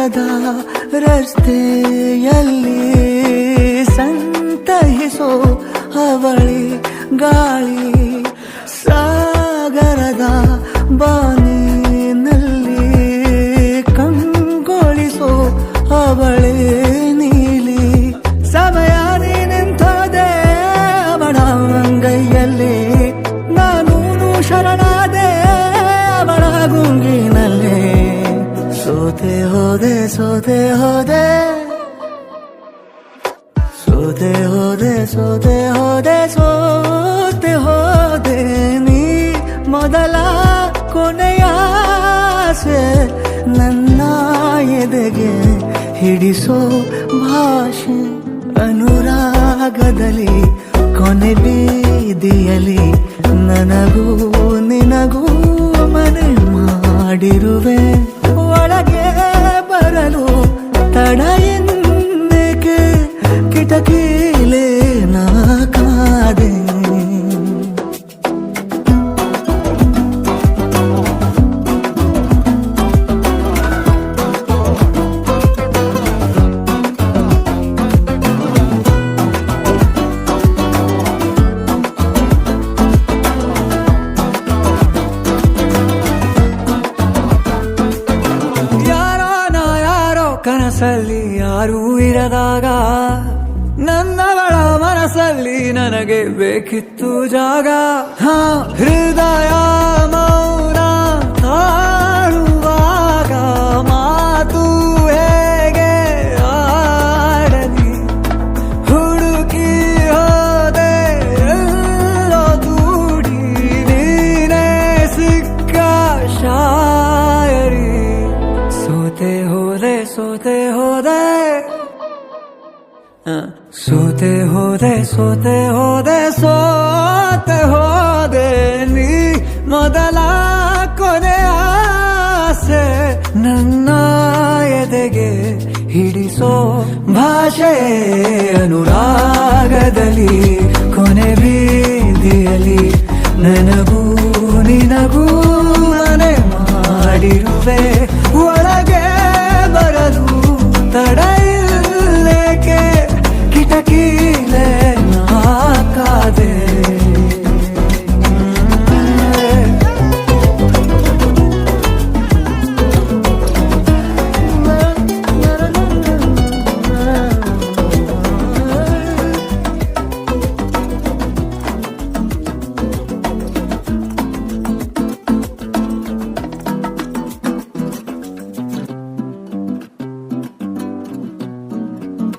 ದೂರದ ರಸ್ತೆಯಲ್ಲಿ ಸಂತಹಿಸೋ ಅವಳಿ ಗಾಳಿ, ಸಾಗರದ ಬಾನಿನಲ್ಲಿ ಕಂಗೊಳಿಸೋ ಅವಳೆ ನೀಲಿ. ಸಮಯ ನಿಂತೋದೆ ಅವಳ ಅಂಗೈಯಲ್ಲಿ, ನಾನು ಶರಣಾದೆ ಅವಳ ಗುಂಗಿನಲ್ಲಿ. ಸೋತೆ ಹೋದೆ ಸೋತೆ ಹೋದೆ ಸೋತೆ ಹೋದೆ ಸೋತೆ ಹೋದೆ ಸೋತೆ ಹೋದೆ ನೀ ಮೊದಲ ಕೊನೆಯ ಆಸೆ ನನ್ನ ಎದೆಗೆ ಹಿಡಿಸೋ ಭಾಷೆ. ಅನುರಾಗದಲ್ಲಿ ಕೊನೆ ಬೀದಿಯಲ್ಲಿ ನನಗೂ ನಿನಗೂ ಮನೆ ಮಾಡಿರುವೆ. ಒಳಗೆ ಬರಲು ತಡ ಎಂದೇಕೆ ಕಿಟಕಿಲೇ ನಾ ಕಾದೆ. ಕನಸಲ್ಲಿ ಯಾರೂ ಇರದಾಗ ನನ್ನವಳ ಮನಸ್ಸಲ್ಲಿ ನನಗೆ ಬೇಕಿತ್ತು ಜಾಗ. ಹೃದಯ ಮೌನ ತಾಳುವಾಗ ಮಾತು ಹೇಗೆ ಆಡಲಿ. ಹುಡುಕಿ ಹೋದೆ ಎಲ್ಲೋ ದೂಡಿ ನೀನೇ ಸಿಕ್ಕ ಶಾಯರಿ. ಸೋತೆ ಹೋದೆ ಸೋತೆ ಹೋದೆ ಸೋತೆ ಹೋದೆ ಸೋತೆ ಹೋದೆ ಸೋತೆ ಹೋದೆ ನೀ ಮೊದಲ ಕೊನೆ ಆಸೆ ನನ್ನ ಎದೆಗೆ ಹಿಡಿಸೋ ಭಾಷೆ. ಅನುರಾಗದಲ್ಲಿ ಕೊನೆ ಬೀದಿಯಲ್ಲಿ ನನಗೂ ನಿನಗೂ ಮನೆ ಮಾಡಿರುವೆ.